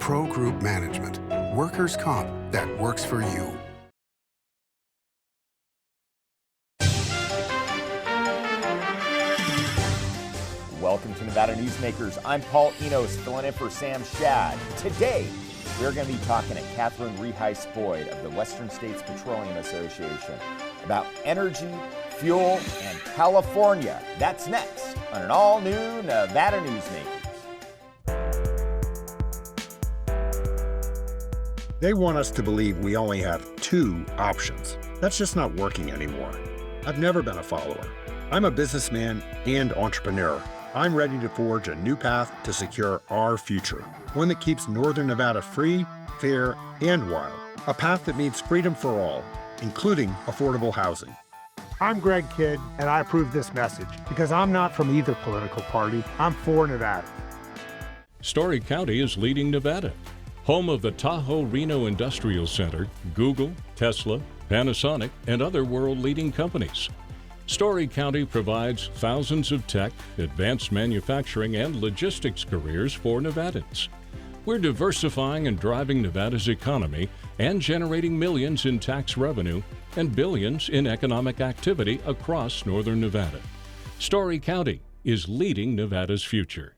Pro Group Management. Workers' comp that works for you. Welcome to Nevada Newsmakers. I'm Paul Enos, filling in for Sam Shad. Today, we're going to be talking to Catherine Reheis-Boyd of the Western States Petroleum Association about energy, fuel, and California. That's next on an all-new Nevada Newsmakers. They want us to believe we only have two options. That's just not working anymore. I've never been a follower. I'm a businessman and entrepreneur. I'm ready to forge a new path to secure our future, one that keeps Northern Nevada free, fair, and wild. A path that means freedom for all, including affordable housing. I'm Greg Kidd, and I approve this message because I'm not from either political party. I'm for Nevada. Story County is leading Nevada. Home of the Tahoe-Reno Industrial Center, Google, Tesla, Panasonic, and other world-leading companies. Story County provides thousands of tech, advanced manufacturing, and logistics careers for Nevadans. We're diversifying and driving Nevada's economy and generating millions in tax revenue and billions in economic activity across Northern Nevada. Story County is leading Nevada's future.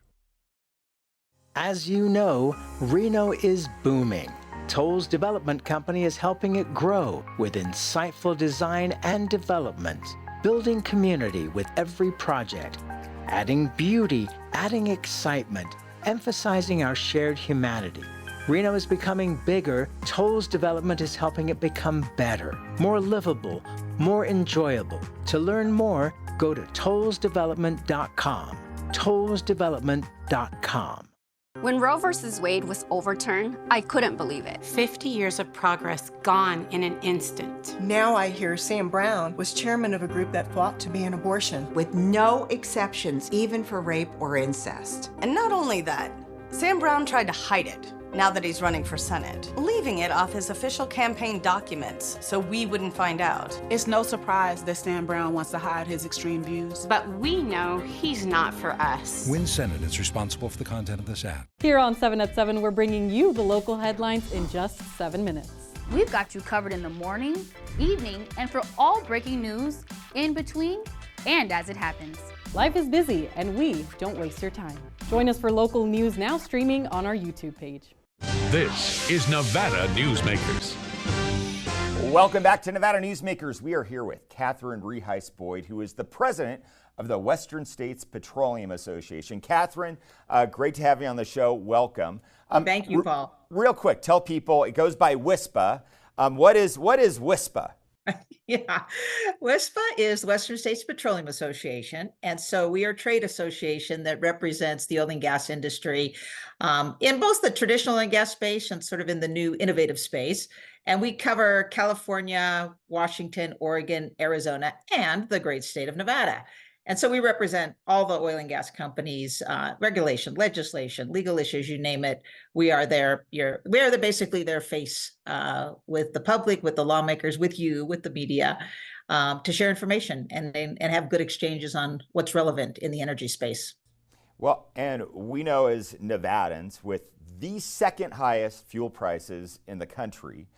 As you know, Reno is booming. Toll's development company is helping it grow with insightful design and development, building community with every project, adding beauty, adding excitement, emphasizing our shared humanity. Reno is becoming bigger. Toll's development is helping it become better, more livable, more enjoyable. To learn more, go to tollsdevelopment.com. tollsdevelopment.com. When Roe v. Wade was overturned, I couldn't believe it. 50 years of progress gone in an instant. Now I hear Sam Brown was chairman of a group that fought to ban an abortion. With no exceptions, even for rape or incest. And not only that, Sam Brown tried to hide it now that he's running for Senate, leaving it off his official campaign documents so we wouldn't find out. It's no surprise that Sam Brown wants to hide his extreme views. But we know he's not for us. Win Senate is responsible for the content of this ad. Here on 7 at 7, we're bringing you the local headlines in just 7 minutes. We've got you covered in the morning, evening, and for all breaking news in between and as it happens. Life is busy, and we don't waste your time. Join us for local news now streaming on our YouTube page. This is Nevada Newsmakers. Welcome back to Nevada Newsmakers. We are here with Catherine Reheis-Boyd, who is the president of the Western States Petroleum Association. Catherine, great to have you on the show. Welcome. Thank you, Paul. Real quick, tell people, it goes by WSPA. What is WSPA? Yeah, WSPA is Western States Petroleum Association. And so we are a trade association that represents the oil and gas industry in both the traditional oil and gas space and sort of in the new innovative space. And we cover California, Washington, Oregon, Arizona, and the great state of Nevada. And so we represent all the oil and gas companies, regulation, legislation, legal issues, you name it. We are basically their face with the public, with the lawmakers, with you, with the media, to share information and have good exchanges on what's relevant in the energy space. Well, and we know as Nevadans, with the second highest fuel prices in the country,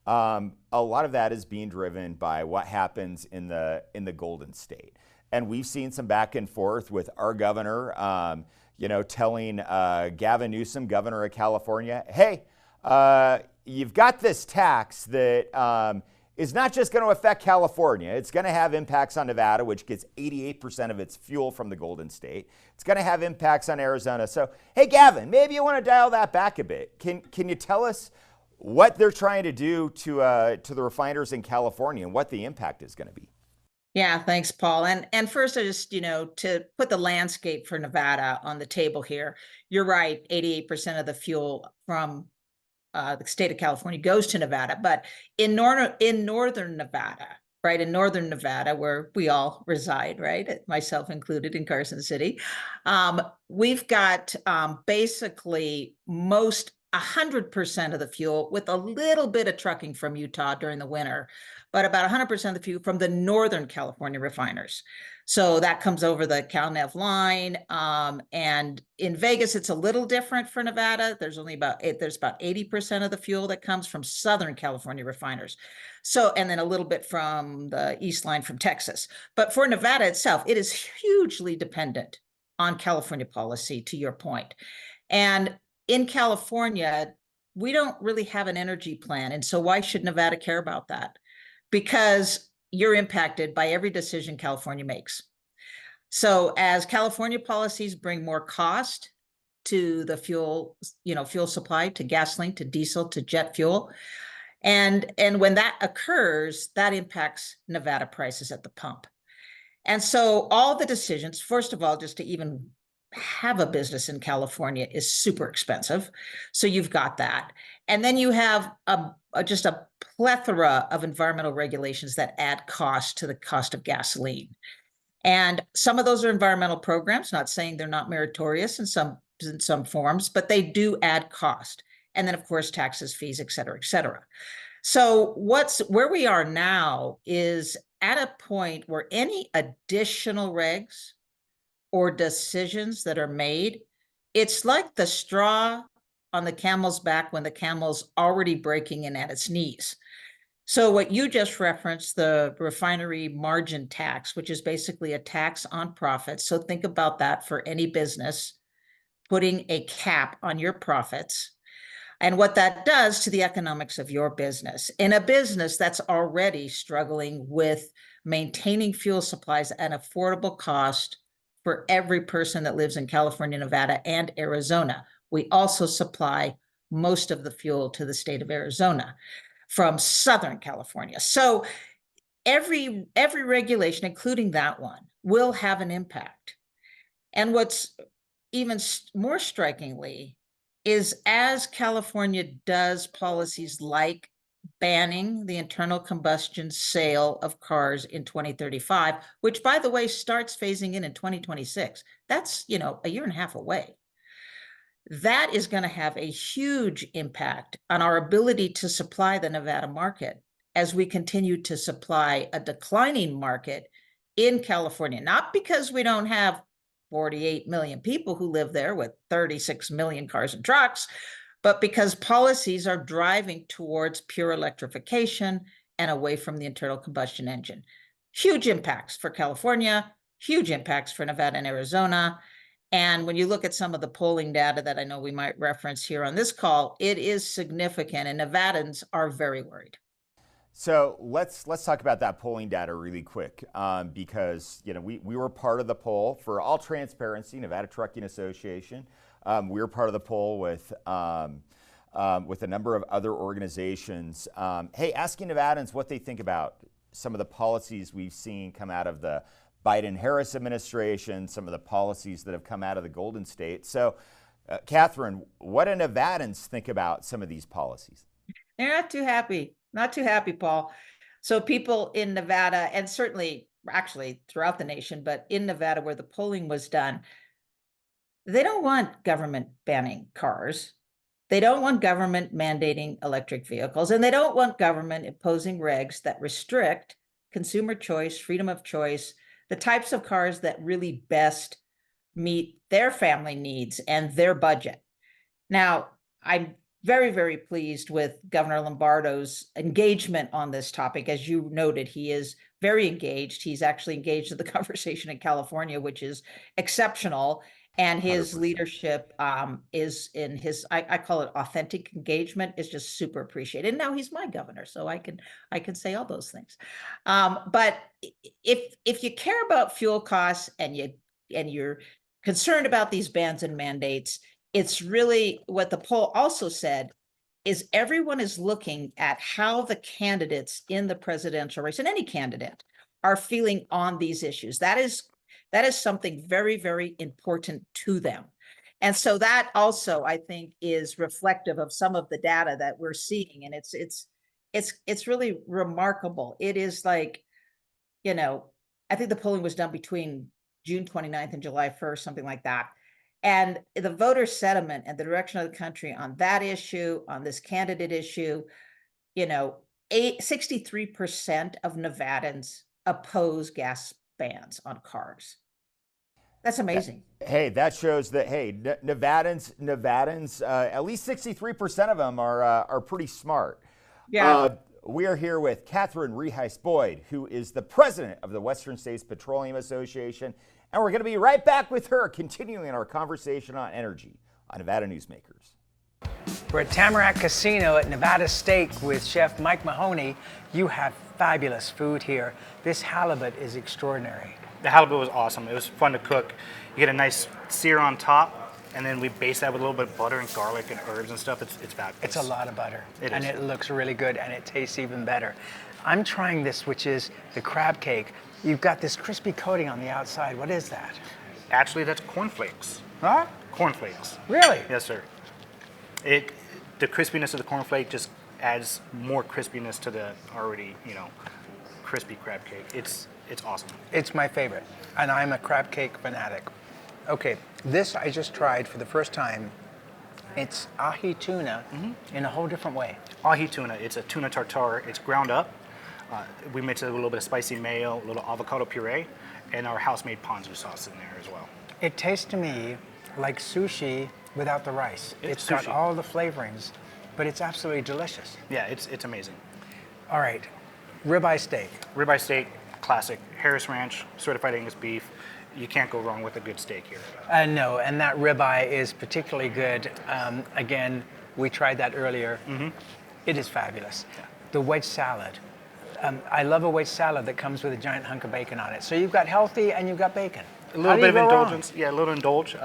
a lot of that is being driven by what happens in the Golden State. And we've seen some back and forth with our governor, telling Gavin Newsom, governor of California, hey, you've got this tax that is not just going to affect California. It's going to have impacts on Nevada, which gets 88% of its fuel from the Golden State. It's going to have impacts on Arizona. So, hey, Gavin, maybe you want to dial that back a bit. Can you tell us what they're trying to do to the refiners in California and what the impact is going to be? Yeah, thanks, Paul. And first, I just, to put the landscape for Nevada on the table here, you're right, 88% of the fuel from the state of California goes to Nevada. But in northern Nevada, right, in northern Nevada, where we all reside, right, myself included in Carson City, we've got basically most 100% of the fuel, with a little bit of trucking from Utah during the winter, but about 100% of the fuel from the Northern California refiners. So that comes over the CalNev line. And in Vegas, it's a little different for Nevada. There's about 80% of the fuel that comes from Southern California refiners. So, and then a little bit from the East line from Texas. But for Nevada itself, it is hugely dependent on California policy, to your point. And in California, we don't really have an energy plan. And so why should Nevada care about that? Because you're impacted by every decision California makes. So as California policies bring more cost to the fuel supply, to gasoline, to diesel, to jet fuel, and when that occurs, that impacts Nevada prices at the pump. And so all the decisions, first of all, just to even have a business in California is super expensive. So you've got that. And then you have just a plethora of environmental regulations that add cost to the cost of gasoline. And some of those are environmental programs, not saying they're not meritorious in some forms, but they do add cost. And then, of course, taxes, fees, et cetera, et cetera. So where we are now is at a point where any additional regs or decisions that are made, it's like the straw on the camel's back when the camel's already breaking in at its knees. So what you just referenced, the refinery margin tax, which is basically a tax on profits. So think about that for any business, putting a cap on your profits and what that does to the economics of your business. In a business that's already struggling with maintaining fuel supplies at an affordable cost for every person that lives in California, Nevada, and Arizona. We also supply most of the fuel to the state of Arizona from Southern California. So every regulation, including that one, will have an impact. And what's even more strikingly is as California does policies like banning the internal combustion sale of cars in 2035, which, by the way, starts phasing in 2026. That's, a year and a half away. That is going to have a huge impact on our ability to supply the Nevada market as we continue to supply a declining market in California, not because we don't have 48 million people who live there with 36 million cars and trucks, but because policies are driving towards pure electrification and away from the internal combustion engine. Huge impacts for California, huge impacts for Nevada and Arizona. And when you look at some of the polling data that I know we might reference here on this call, it is significant, and Nevadans are very worried. So let's talk about that polling data really quick, because we were part of the poll. For all transparency, Nevada Trucking Association. We were part of the poll with a number of other organizations. Hey, asking Nevadans what they think about some of the policies we've seen come out of the Biden-Harris administration, some of the policies that have come out of the Golden State. So, Catherine, what do Nevadans think about some of these policies? They're not too happy, Paul. So people in Nevada, and certainly actually throughout the nation, but in Nevada where the polling was done, they don't want government banning cars. They don't want government mandating electric vehicles, and they don't want government imposing regs that restrict consumer choice, freedom of choice, the types of cars that really best meet their family needs and their budget. Now, I'm very, very pleased with Governor Lombardo's engagement on this topic. As you noted, he is very engaged. He's actually engaged in the conversation in California, which is exceptional. And his 100%. leadership is in his, I call it authentic engagement, is just super appreciated. And now he's my governor, so I can say all those things. But if you care about fuel costs and you're concerned about these bans and mandates, it's really what the poll also said is everyone is looking at how the candidates in the presidential race, and any candidate, are feeling on these issues. That is something very, very important to them. And so that also, I think, is reflective of some of the data that we're seeing. And it's really remarkable. It is like, I think the polling was done between June 29th and July 1st, something like that. And the voter sentiment and the direction of the country on that issue, on this candidate issue, 63% of Nevadans oppose gas bans on cars. That's amazing. Hey, that shows that, Nevadans, at least 63% of them are pretty smart. Yeah. We are here with Catherine Reheis-Boyd, who is the president of the Western States Petroleum Association, and we're going to be right back with her, continuing our conversation on energy on Nevada Newsmakers. We're at Tamarack Casino at Nevada Steak with Chef Mike Mahoney. You have fabulous food here. This halibut is extraordinary. The halibut was awesome. It was fun to cook. You get a nice sear on top, and then we base that with a little bit of butter and garlic and herbs and stuff. It's fabulous. It's a lot of butter. And it looks really good, and it tastes even better. I'm trying this, which is the crab cake. You've got this crispy coating on the outside. What is that? Actually, that's cornflakes. Huh? Cornflakes. Really? Yes, sir. The crispiness of the cornflake just adds more crispiness to the already, crispy crab cake. It's awesome. It's my favorite, and I'm a crab cake fanatic. Okay, this I just tried for the first time. It's ahi tuna in a whole different way. Ahi tuna, it's a tuna tartare. It's ground up. We mix it with a little bit of spicy mayo, a little avocado puree, and our house-made ponzu sauce in there as well. It tastes to me like sushi without the rice. It's got all the flavorings, but it's absolutely delicious. Yeah, it's amazing. All right, ribeye steak. Ribeye steak, classic. Harris Ranch, certified Angus beef. You can't go wrong with a good steak here. No, and that ribeye is particularly good. Again, we tried that earlier. It is fabulous. Yeah. The wedge salad. I love a wedge salad that comes with a giant hunk of bacon on it. So you've got healthy and you've got bacon. A little bit of indulgence. Yeah, a little indulge.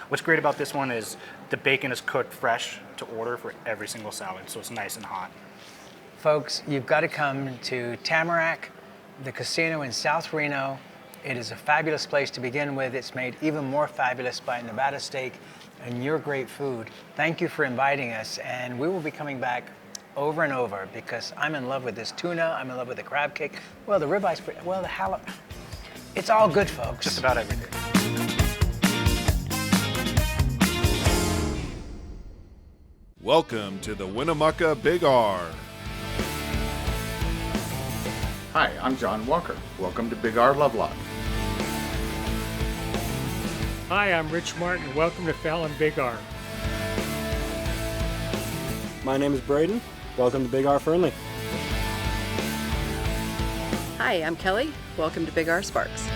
What's great about this one is the bacon is cooked fresh to order for every single salad, so it's nice and hot. Folks, you've got to come to Tamarack, the casino in South Reno. It is a fabulous place to begin with. It's made even more fabulous by Nevada Steak and your great food. Thank you for inviting us, and we will be coming back over and over because I'm in love with this tuna, I'm in love with the crab cake, well, the ribeye's pretty, well, the halibut. It's all good, folks. Just about everything. Welcome to the Winnemucca Big R. Hi, I'm John Walker. Welcome to Big R Lovelock. Hi, I'm Rich Martin. Welcome to Fallon Big R. My name is Braden. Welcome to Big R Fernley. Hi, I'm Kelly. Welcome to Big R Sparks.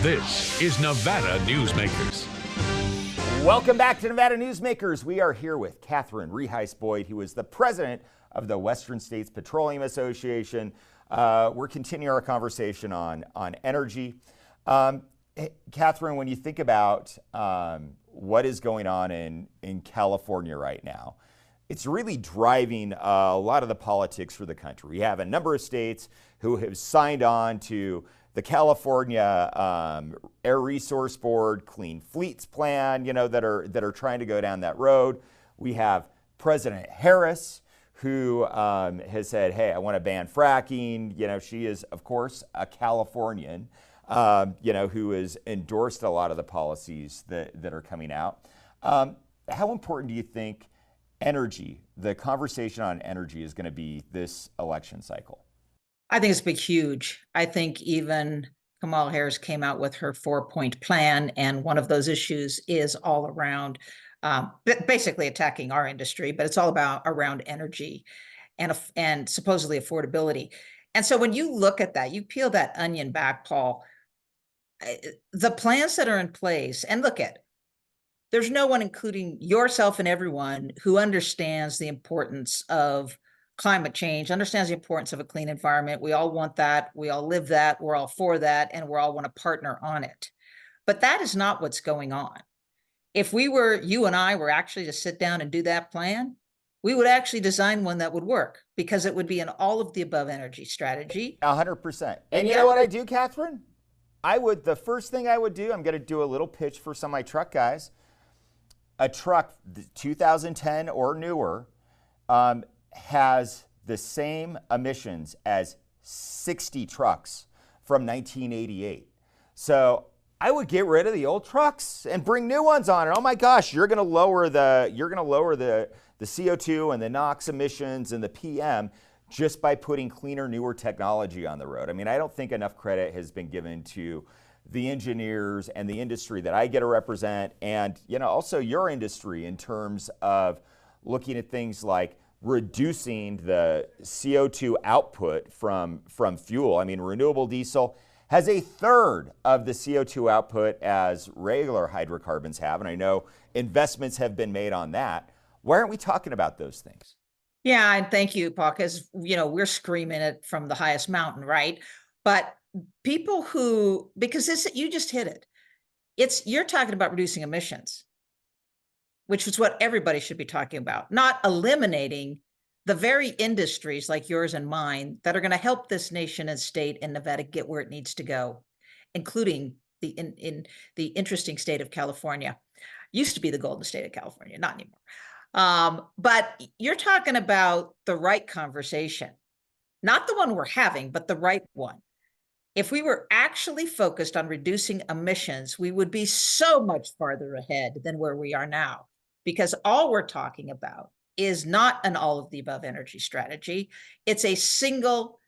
This is Nevada Newsmakers. Welcome back to Nevada Newsmakers. We are here with Catherine Reheis-Boyd, who is the president of the Western States Petroleum Association. We're continuing our conversation on energy. Catherine, when you think about what is going on in California right now, it's really driving a lot of the politics for the country. We have a number of states who have signed on to the California Air Resource Board Clean Fleets Plan, that are trying to go down that road. We have President Harris, who has said, hey, I want to ban fracking. She is, of course, a Californian, who has endorsed a lot of the policies that are coming out. How important do you think energy, the conversation on energy, is going to be this election cycle? I think it's big, huge. I think even Kamala Harris came out with her 4-point plan, and one of those issues is all around basically attacking our industry, but it's all around energy and supposedly affordability. And so when you look at that, you peel that onion back, Paul, the plans that are in place, and there's no one, including yourself and everyone, who understands the importance of climate change, understands the importance of a clean environment. We all want that. We all live that. We're all for that. And we're all want to partner on it. But that is not what's going on. If you and I were actually to sit down and do that plan, we would actually design one that would work because it would be an all of the above energy strategy. 100%. And you know what I do, Catherine? The first thing I would do, I'm going to do a little pitch for some of my truck guys. A truck, 2010 or newer, has the same emissions as 60 trucks from 1988. So I would get rid of the old trucks and bring new ones on. And oh my gosh, you're going to lower the CO2 and the NOx emissions and the PM just by putting cleaner, newer technology on the road. I mean, I don't think enough credit has been given to the engineers and the industry that I get to represent, and also your industry in terms of looking at things like reducing the CO2 output from fuel. I mean, renewable diesel has a third of the CO2 output as regular hydrocarbons have, and I know investments have been made on that. Why aren't we talking about those things? Yeah, and thank you, Paul, because we're screaming it from the highest mountain, right? But people because you just hit it. You're talking about reducing emissions, which is what everybody should be talking about, not eliminating the very industries like yours and mine that are going to help this nation and state and Nevada get where it needs to go, including in the interesting state of California. Used to be the golden state of California, not anymore. But you're talking about the right conversation, not the one we're having, but the right one. If we were actually focused on reducing emissions, we would be so much farther ahead than where we are now, because all we're talking about is not an all of the above energy strategy. It's a single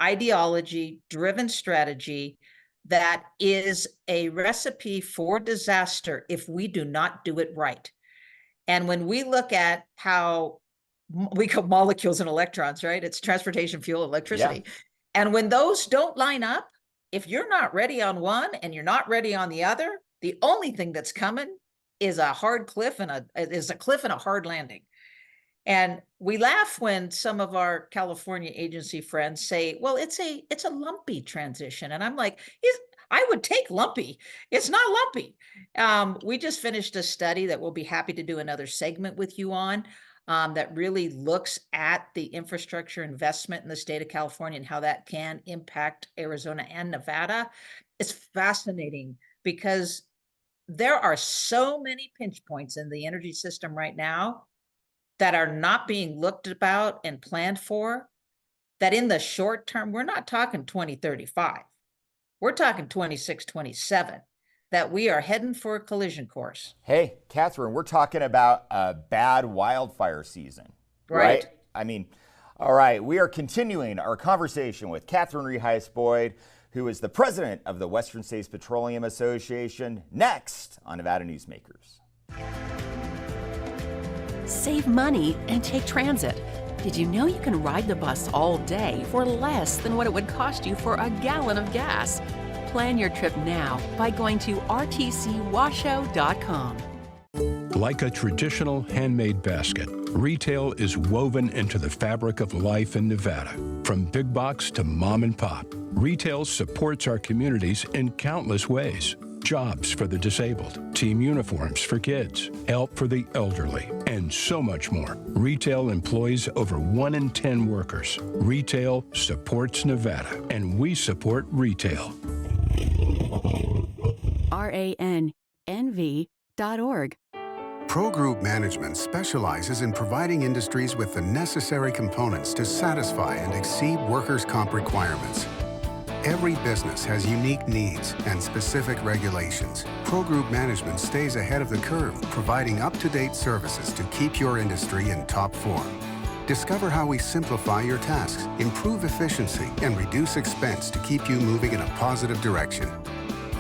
ideology-driven strategy that is a recipe for disaster if we do not do it right. And when we look at how we call molecules and electrons, right? It's transportation, fuel, electricity. Yeah. And when those don't line up, if you're not ready on one and you're not ready on the other, the only thing that's coming is a hard cliff and a hard landing. And we laugh when some of our California agency friends say, well, it's a lumpy transition. And I'm like, I would take lumpy. It's not lumpy. We just finished a study that we'll be happy to do another segment with you on, that really looks at the infrastructure investment in the state of California and how that can impact Arizona and Nevada. It's fascinating because there are so many pinch points in the energy system right now that are not being looked about and planned for, that in the short term, we're not talking 2035. We're talking 26, 27, that we are heading for a collision course. Hey, Catherine, we're talking about a bad wildfire season, right? I mean, all right, we are continuing our conversation with Catherine Reheis-Boyd, who is the president of the Western States Petroleum Association, next on Nevada Newsmakers. Save money and take transit. Did you know you can ride the bus all day for less than what it would cost you for a gallon of gas? Plan your trip now by going to rtcwashoe.com. Like a traditional handmade basket, retail is woven into the fabric of life in Nevada. From big box to mom and pop, retail supports our communities in countless ways. Jobs for the disabled, team uniforms for kids, help for the elderly, and so much more. Retail employs over 1 in 10 workers. Retail supports Nevada, and we support retail. RANNV.org. Pro Group Management specializes in providing industries with the necessary components to satisfy and exceed workers' comp requirements. Every business has unique needs and specific regulations. Pro Group Management stays ahead of the curve, providing up-to-date services to keep your industry in top form. Discover how we simplify your tasks, improve efficiency, and reduce expense to keep you moving in a positive direction.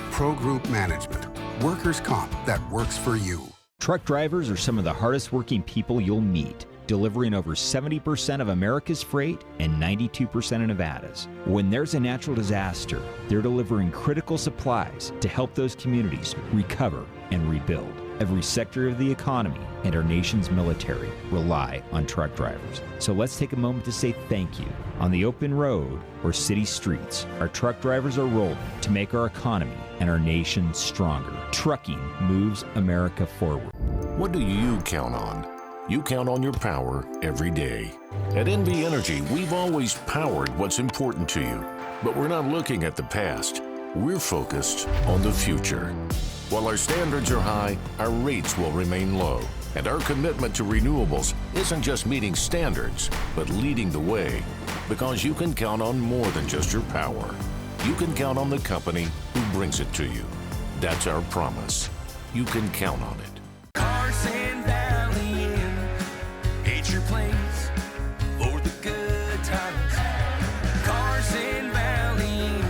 Pro Group Management. Workers' comp that works for you. Truck drivers are some of the hardest working people you'll meet, delivering over 70% of America's freight and 92% of Nevada's. When there's a natural disaster, they're delivering critical supplies to help those communities recover and rebuild. Every sector of the economy and our nation's military rely on truck drivers. So let's take a moment to say thank you. On the open road or city streets, our truck drivers are rolling to make our economy and our nation stronger. Trucking moves America forward. What do you count on? You count on your power every day. At NV Energy, we've always powered what's important to you, but we're not looking at the past. We're focused on the future. While our standards are high, our rates will remain low. And our commitment to renewables isn't just meeting standards, but leading the way. Because you can count on more than just your power. You can count on the company who brings it to you. That's our promise. You can count on it. Carson Valley Inn, it's your place for the good times. Carson Valley Inn.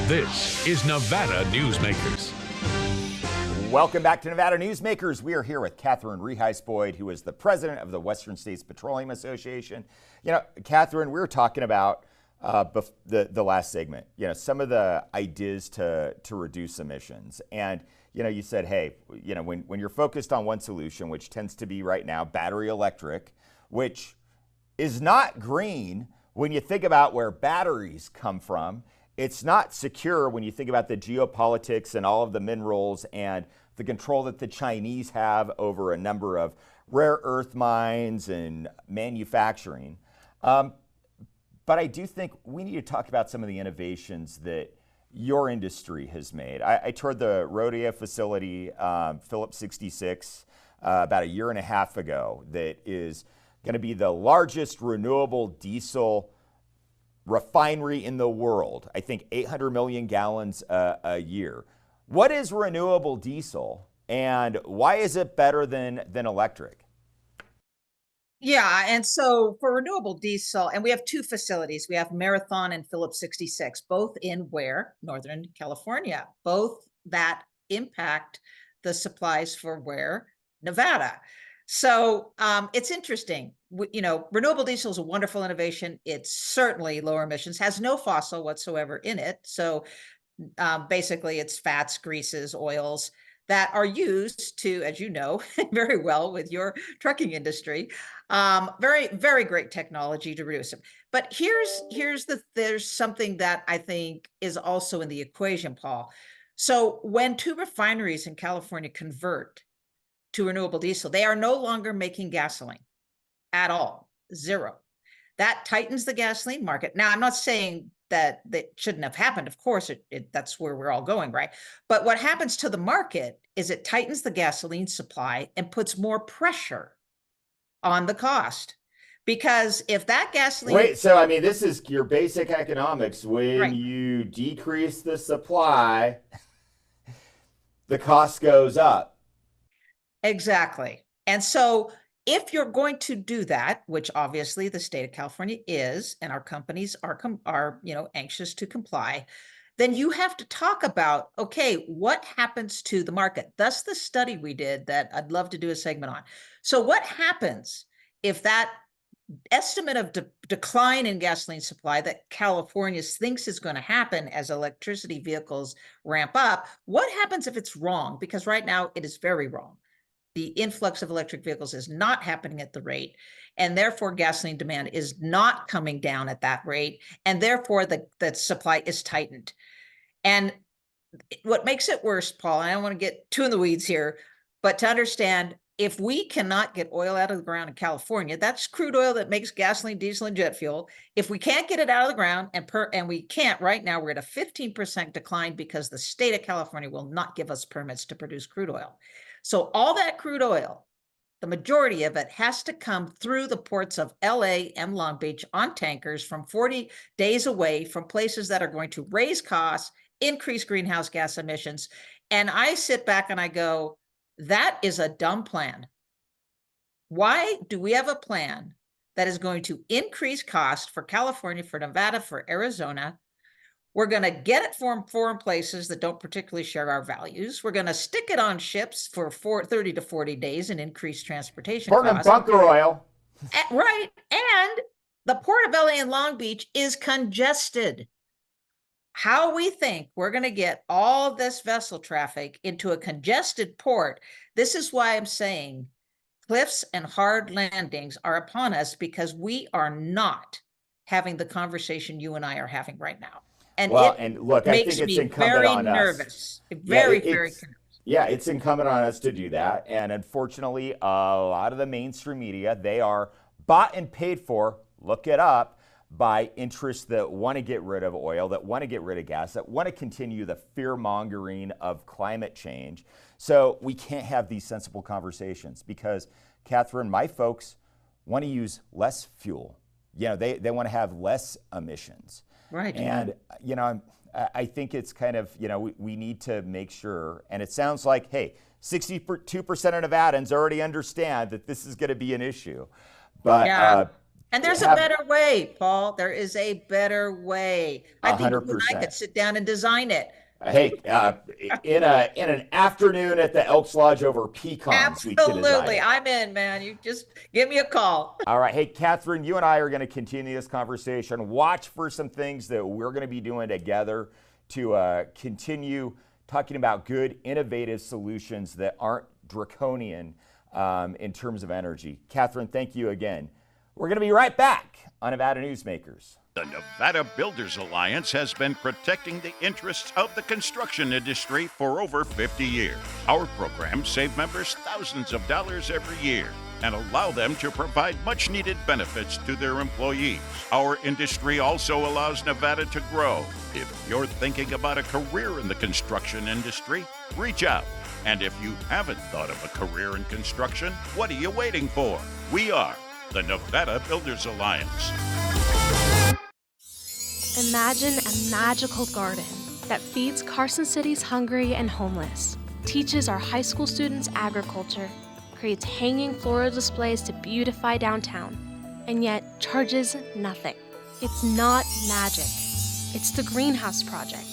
This is Nevada Newsmakers. Welcome back to Nevada Newsmakers. We are here with Catherine Reheis-Boyd, who is the president of the Western States Petroleum Association. You know, Catherine, we were talking about the last segment, you know, some of the ideas to reduce emissions. And, you know, you said, hey, you know, when you're focused on one solution, which tends to be right now battery electric, which is not green when you think about where batteries come from. It's not secure when you think about the geopolitics and all of the minerals and the control that the Chinese have over a number of rare earth mines and manufacturing. But I do think we need to talk about some of the innovations that your industry has made. I toured the Rodeo facility, Phillips 66, about a year and a half ago, that is going to be the largest renewable diesel refinery in the world. I think 800 million gallons a year. What is renewable diesel and why is it better than electric? Yeah, and so for renewable diesel, and we have two facilities. We have Marathon and Phillips 66, both in where? Northern California. Both that impact the supplies for where? Nevada. So it's interesting. You know, renewable diesel is a wonderful innovation. It's certainly lower emissions, has no fossil whatsoever in it. So basically it's fats, greases, oils that are used to, as you know, very well with your trucking industry. Very, very great technology to reduce them. But there's something that I think is also in the equation, Paul. So when two refineries in California convert to renewable diesel, they are no longer making gasoline at all, zero. That tightens the gasoline market. Now, I'm not saying that shouldn't have happened. Of course, that's where we're all going, right? But what happens to the market is it tightens the gasoline supply and puts more pressure on the cost. Because if that gasoline... Wait, so I mean, this is your basic economics. When Right. you decrease the supply, the cost goes up. Exactly. And so if you're going to do that, which obviously the state of California is, and our companies are anxious to comply, then you have to talk about, okay, what happens to the market? That's the study we did that I'd love to do a segment on. So what happens if that estimate of decline in gasoline supply that California thinks is going to happen as electricity vehicles ramp up, what happens if it's wrong? Because right now it is very wrong. The influx of electric vehicles is not happening at the rate, and therefore gasoline demand is not coming down at that rate, and therefore the supply is tightened. And what makes it worse, Paul, and I don't want to get too in the weeds here, but to understand, if we cannot get oil out of the ground in California, that's crude oil that makes gasoline, diesel, and jet fuel. If we can't get it out of the ground, and we can't right now, we're at a 15% decline because the state of California will not give us permits to produce crude oil. So all that crude oil, the majority of it has to come through the ports of LA and Long Beach on tankers from 40 days away from places that are going to raise costs, increase greenhouse gas emissions. And I sit back and I go, that is a dumb plan. Why do we have a plan that is going to increase cost for California, for Nevada, for Arizona? We're going to get it from foreign places that don't particularly share our values. We're going to stick it on ships for 30 to 40 days and increase transportation costs. Bunker oil. Right. And the port of LA and Long Beach is congested. How we think we're going to get all of this vessel traffic into a congested port, this is why I'm saying cliffs and hard landings are upon us, because we are not having the conversation you and I are having right now. And well, it and look, makes I think it's me incumbent very on nervous. us. Very, Yeah, very it's, nervous. yeah, it's incumbent on us to do that. And unfortunately, a lot of the mainstream media, they are bought and paid for, look it up, by interests that want to get rid of oil, that want to get rid of gas, that want to continue the fear-mongering of climate change. So we can't have these sensible conversations because, Catherine, my folks want to use less fuel. You know, they want to have less emissions. Right. And, you know, I think it's kind of, you know, we need to make sure, and it sounds like, hey, 62% of Nevadans already understand that this is going to be an issue. But yeah. And there's a better way, Paul. There is a better way. I think you and I could sit down and design it. Hey, in an afternoon at the Elks Lodge over pecans, we can design Absolutely. it. I'm in, man. You just give me a call. All right. Hey, Catherine, you and I are going to continue this conversation. Watch for some things that we're going to be doing together to continue talking about good, innovative solutions that aren't draconian in terms of energy. Catherine, thank you again. We're going to be right back on Nevada Newsmakers. The Nevada Builders Alliance has been protecting the interests of the construction industry for over 50 years. Our programs save members thousands of dollars every year and allow them to provide much-needed benefits to their employees. Our industry also allows Nevada to grow. If you're thinking about a career in the construction industry, reach out. And if you haven't thought of a career in construction, what are you waiting for? We are the Nevada Builders Alliance. Imagine a magical garden that feeds Carson City's hungry and homeless, teaches our high school students agriculture, creates hanging floral displays to beautify downtown, and yet charges nothing. It's not magic. It's the Greenhouse Project.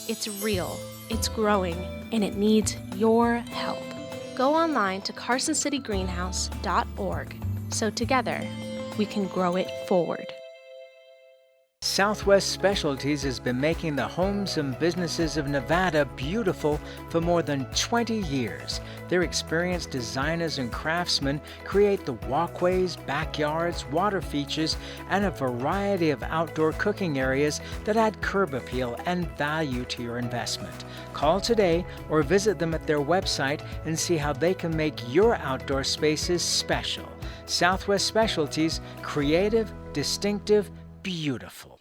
It's real, it's growing, and it needs your help. Go online to carsоncitygreenhouse.org so together we can grow it forward. Southwest Specialties has been making the homes and businesses of Nevada beautiful for more than 20 years. Their experienced designers and craftsmen create the walkways, backyards, water features, and a variety of outdoor cooking areas that add curb appeal and value to your investment. Call today or visit them at their website and see how they can make your outdoor spaces special. Southwest Specialties, creative, distinctive, beautiful.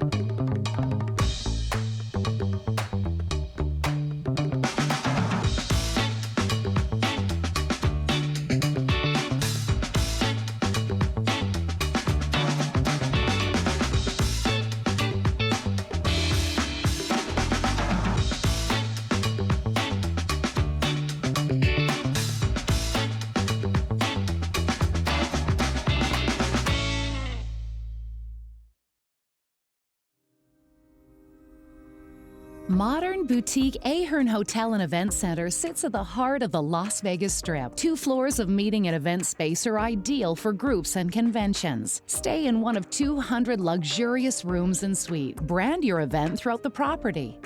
Modern boutique Ahern Hotel and Event Center sits at the heart of the Las Vegas Strip. 2 floors of meeting and event space are ideal for groups and conventions. Stay in one of 200 luxurious rooms and suites. Brand your event throughout the property.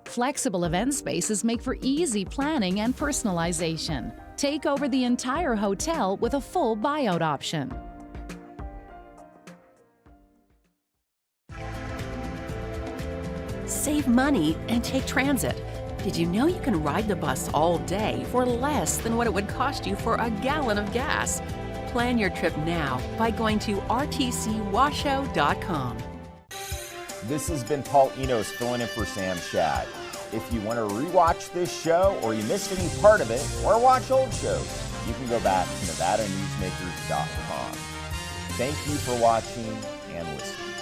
Flexible event spaces make for easy planning and personalization. Take over the entire hotel with a full buyout option. Save money and take transit. Did you know you can ride the bus all day for less than what it would cost you for a gallon of gas? Plan your trip now by going to rtcwashoe.com. This has been Paul Enos filling in for Sam Shad. If you want to rewatch this show or you missed any part of it or watch old shows, you can go back to NevadaNewsmakers.com. Thank you for watching and listening.